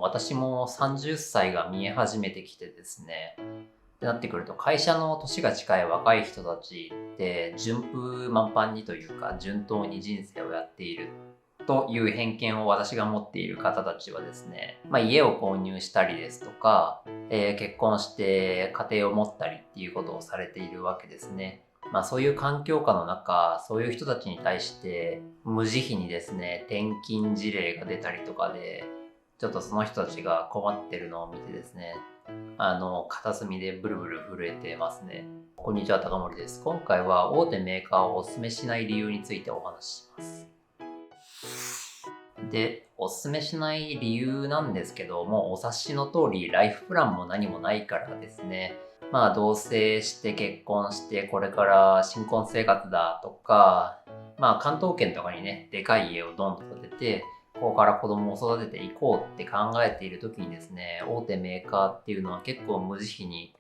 私も30歳が見え始めてきてですね。ってなってくると、会社の年が近い若い人たちって順風満帆にというか、順当に人生をやっているという偏見を私が持っている方たちはですね、家を購入したりですとか、結婚して家庭を持ったりっていうことをされているわけですね。そういう環境下の中、そういう人たちに対して無慈悲にですね、転勤事例が出たりとかで、ちょっとその人たちが困ってるのを見てですね、片隅でブルブル震えてますね。こんにちは、高森です。今回は大手メーカーをお勧めしない理由についてお話しします。で、お勧めしない理由なんですけども、お察しの通り、ライフプランも何もないからですね。同棲して結婚してこれから新婚生活だとか、関東圏とかにね、でかい家をドンと建てて、ここから子供を育てていこうって考えている時にですね、大手メーカーっていうのは結構無慈悲に、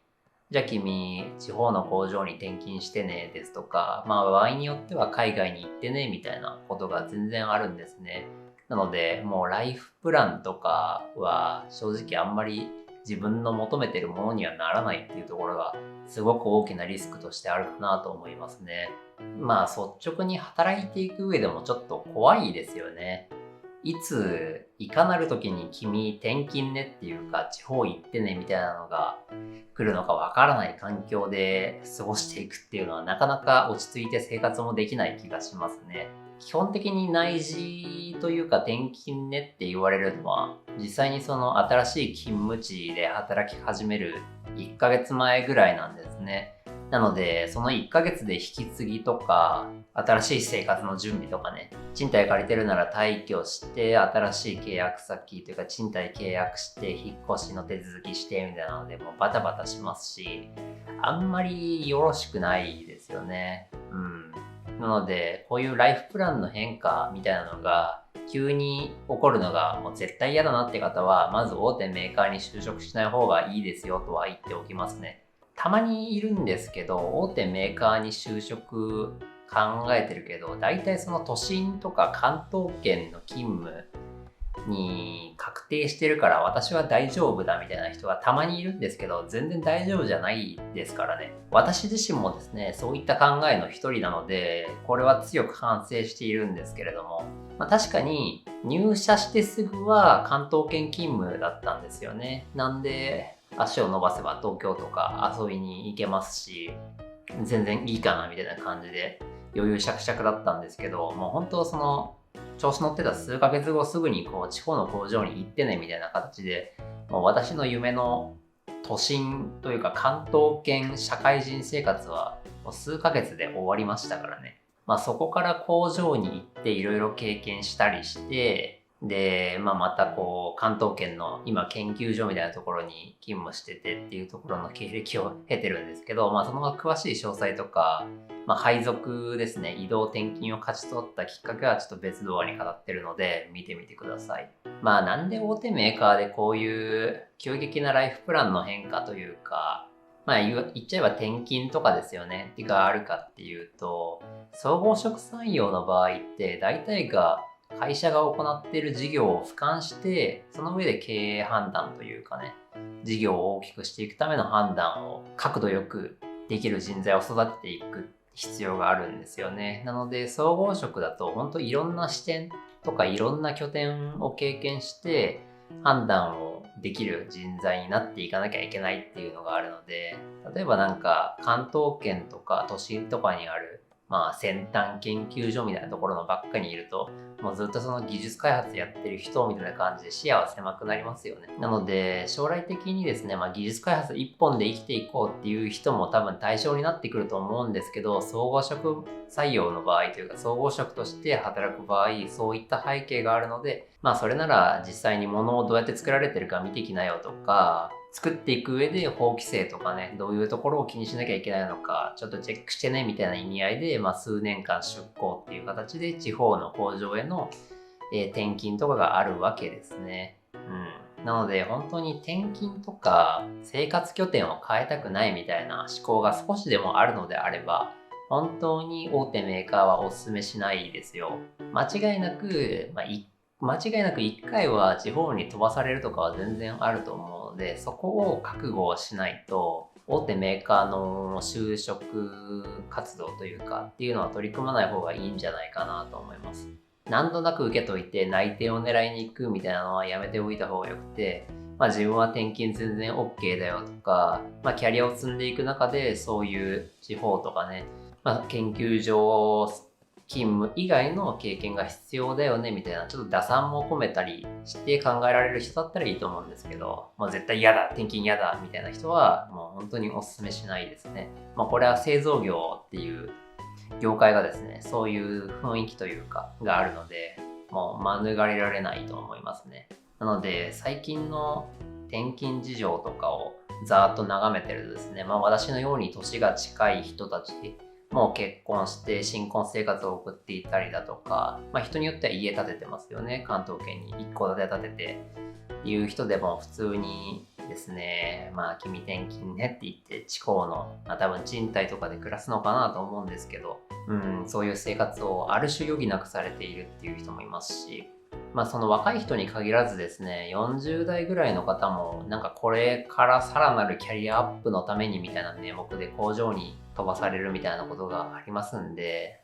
じゃあ君、地方の工場に転勤してねですとか、場合によっては海外に行ってねみたいなことが全然あるんですね。なので、もうライフプランとかは正直あんまり自分の求めてるものにはならないっていうところがすごく大きなリスクとしてあるかなと思いますね。率直に働いていく上でもちょっと怖いですよね。いつ、いかなる時に君転勤ねっていうか地方行ってねみたいなのが来るのかわからない環境で過ごしていくっていうのはなかなか落ち着いて生活もできない気がしますね。基本的に内示というか転勤ねって言われるのは実際にその新しい勤務地で働き始める1ヶ月前ぐらいなんですね。なのでその1ヶ月で引き継ぎとか新しい生活の準備とかね、賃貸借りてるなら退去して新しい契約先というか賃貸契約して引っ越しの手続きしてみたいなのでもうバタバタしますし、あんまりよろしくないですよね。なので、こういうライフプランの変化みたいなのが急に起こるのがもう絶対嫌だなって方は、まず大手メーカーに就職しない方がいいですよとは言っておきますね。たまにいるんですけど、大手メーカーに就職考えてるけど、大体その都心とか関東圏の勤務に確定してるから私は大丈夫だみたいな人がたまにいるんですけど、全然大丈夫じゃないですからね。私自身もですね、そういった考えの一人なので、これは強く反省しているんですけれども、確かに入社してすぐは関東圏勤務だったんですよね。なんで足を伸ばせば東京とか遊びに行けますし、全然いいかなみたいな感じで余裕しゃくしゃくだったんですけど、もう本当その調子乗ってた数ヶ月後すぐにこう地方の工場に行ってねみたいな形で、もう私の夢の都心というか関東圏社会人生活はもう数ヶ月で終わりましたからね。そこから工場に行っていろいろ経験したりして、で、またこう関東圏の今研究所みたいなところに勤務しててっていうところの経歴を経てるんですけど、その詳しい詳細とか、配属ですね、移動転勤を勝ち取ったきっかけはちょっと別動画に語ってるので見てみてください。なんで大手メーカーでこういう急激なライフプランの変化というか、言っちゃえば転勤とかですよね。があるかっていうと、総合職採用の場合って大体が会社が行っている事業を俯瞰して、その上で経営判断というかね、事業を大きくしていくための判断を角度よくできる人材を育てていく必要があるんですよね。なので総合職だと本当いろんな視点とかいろんな拠点を経験して判断をできる人材になっていかなきゃいけないっていうのがあるので、例えばなんか関東圏とか都心とかにある先端研究所みたいなところのばっかにいると、もうずっとその技術開発やってる人みたいな感じで視野は狭くなりますよね。なので将来的にですね、技術開発一本で生きていこうっていう人も多分対象になってくると思うんですけど、総合職採用の場合というか総合職として働く場合、そういった背景があるので、それなら実際に物をどうやって作られてるか見てきなよとか、作っていく上で法規制とかね、どういうところを気にしなきゃいけないのか、ちょっとチェックしてねみたいな意味合いで、数年間出向っていう形で地方の工場への、転勤とかがあるわけですね。なので本当に転勤とか生活拠点を変えたくないみたいな思考が少しでもあるのであれば、本当に大手メーカーはお勧めしないですよ。間違いなく、間違いなく1回は地方に飛ばされるとかは全然あると思うので、そこを覚悟をしないと、大手メーカーの就職活動というかっていうのは取り組まない方がいいんじゃないかなと思います。何となく受けといて内定を狙いに行くみたいなのはやめておいた方がよくて、自分は転勤全然 OK だよとか、キャリアを積んでいく中でそういう地方とかね、研究所勤務以外の経験が必要だよねみたいなちょっと打算も込めたりして考えられる人だったらいいと思うんですけど、絶対嫌だ、転勤嫌だみたいな人はもう本当にお勧めしないですね。これは製造業っていう業界がですね、そういう雰囲気というかがあるので、もう免れられないと思いますね。なので最近の転勤事情とかをざーっと眺めてるとですね、私のように年が近い人たちもう結婚して新婚生活を送っていたりだとか、人によっては家建ててますよね。関東圏に一戸建て建ててっていう人でも普通にですね、君転勤ねって言って地方の、多分賃貸とかで暮らすのかなと思うんですけど、そういう生活をある種余儀なくされているっていう人もいますし、その若い人に限らずですね、40代ぐらいの方もなんかこれからさらなるキャリアアップのためにみたいな名目で工場に飛ばされるみたいなことがありますんで、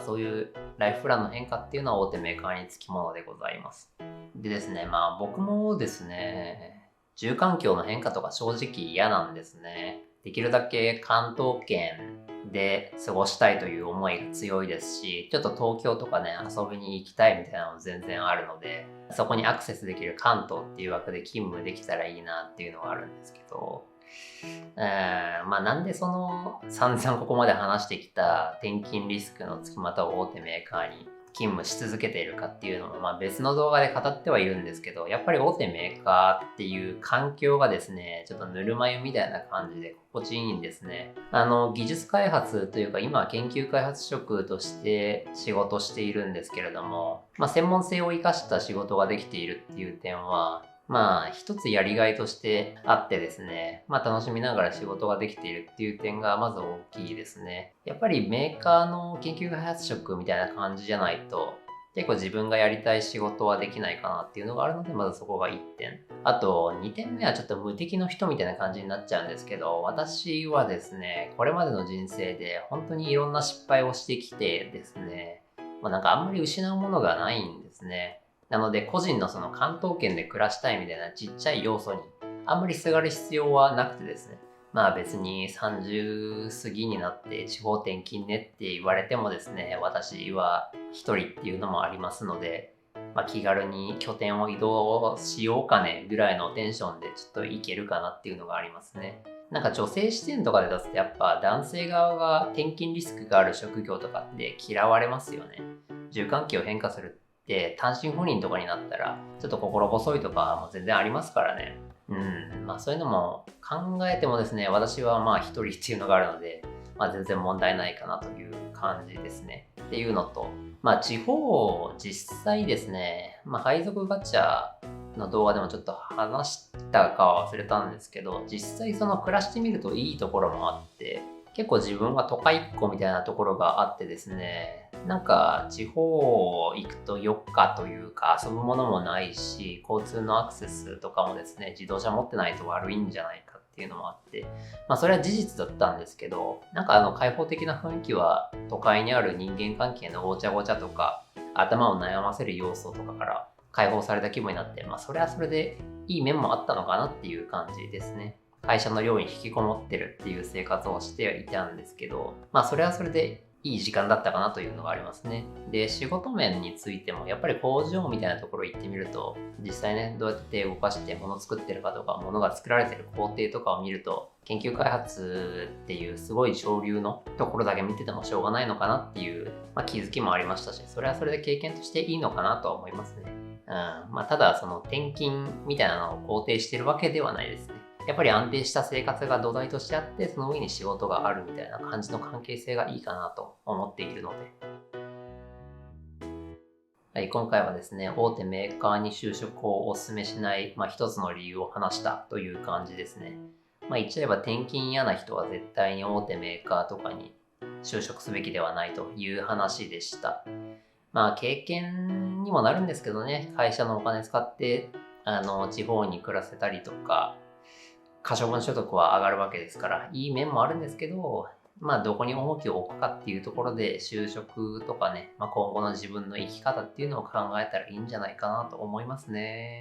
そういうライフプランの変化っていうのは大手メーカーにつきものでございます。でですね、僕もですね、住環境の変化とか正直嫌なんですね。できるだけ関東圏で過ごしたいという思いが強いですし、ちょっと東京とかね、遊びに行きたいみたいなのも全然あるので、そこにアクセスできる関東っていう枠で勤務できたらいいなっていうのがあるんですけど、なんでその散々ここまで話してきた転勤リスクのつきまたを大手メーカーに勤務し続けているかっていうのも、別の動画で語ってはいるんですけど、やっぱり大手メーカーっていう環境がですね、ちょっとぬるま湯みたいな感じで心地いいんですね。技術開発というか今は研究開発職として仕事しているんですけれども、専門性を生かした仕事ができているっていう点は、一つやりがいとしてあってですね、楽しみながら仕事ができているっていう点がまず大きいですね。やっぱりメーカーの研究開発職みたいな感じじゃないと、結構自分がやりたい仕事はできないかなっていうのがあるので、まずそこが1点。あと、2点目はちょっと無敵の人みたいな感じになっちゃうんですけど、私はですね、これまでの人生で本当にいろんな失敗をしてきてですね、なんかあんまり失うものがないんですね。なので個人のその関東圏で暮らしたいみたいなちっちゃい要素にあんまりすがる必要はなくてですね。別に30過ぎになって地方転勤ねって言われてもですね、私は一人っていうのもありますので、気軽に拠点を移動しようかねぐらいのテンションでちょっといけるかなっていうのがありますね。なんか女性視点とかで出すとやっぱ男性側が転勤リスクがある職業とかって嫌われますよね。住環境を変化するって単身赴任とかになったらちょっと心細いとかも全然ありますからね。そういうのも考えてもですね、私は一人っていうのがあるので、全然問題ないかなという感じですね。っていうのと、地方実際ですね、配属ガチャの動画でもちょっと話したかは忘れたんですけど、実際その暮らしてみるといいところもあって、結構自分は都会っ子みたいなところがあってですね、なんか地方行くと4日というか遊ぶものもないし、交通のアクセスとかもですね、自動車持ってないと悪いんじゃないかっていうのもあって、それは事実だったんですけど、なんか開放的な雰囲気は都会にある人間関係のごちゃごちゃとか、頭を悩ませる要素とかから解放された気分になって、それはそれでいい面もあったのかなっていう感じですね。会社の寮に引きこもってるっていう生活をしていたんですけど、それはそれでいい時間だったかなというのがありますね。で、仕事面についてもやっぱり工場みたいなところ行ってみると、実際ね、どうやって動かして物作ってるかとか、物が作られてる工程とかを見ると、研究開発っていうすごい上流のところだけ見ててもしょうがないのかなっていう、気づきもありましたし、それはそれで経験としていいのかなとは思いますね。ただその転勤みたいなのを肯定してるわけではないですね。やっぱり安定した生活が土台としてあって、その上に仕事があるみたいな感じの関係性がいいかなと思っているので。はい、今回はですね、大手メーカーに就職をお勧めしない、一つの理由を話したという感じですね。言っちゃえば転勤嫌な人は絶対に大手メーカーとかに就職すべきではないという話でした。まあ経験にもなるんですけどね、会社のお金使って、地方に暮らせたりとか、可処分所得は上がるわけですから、いい面もあるんですけど、まあどこに重きを置くかっていうところで、就職とかね、まあ、今後の自分の生き方っていうのを考えたらいいんじゃないかなと思いますね。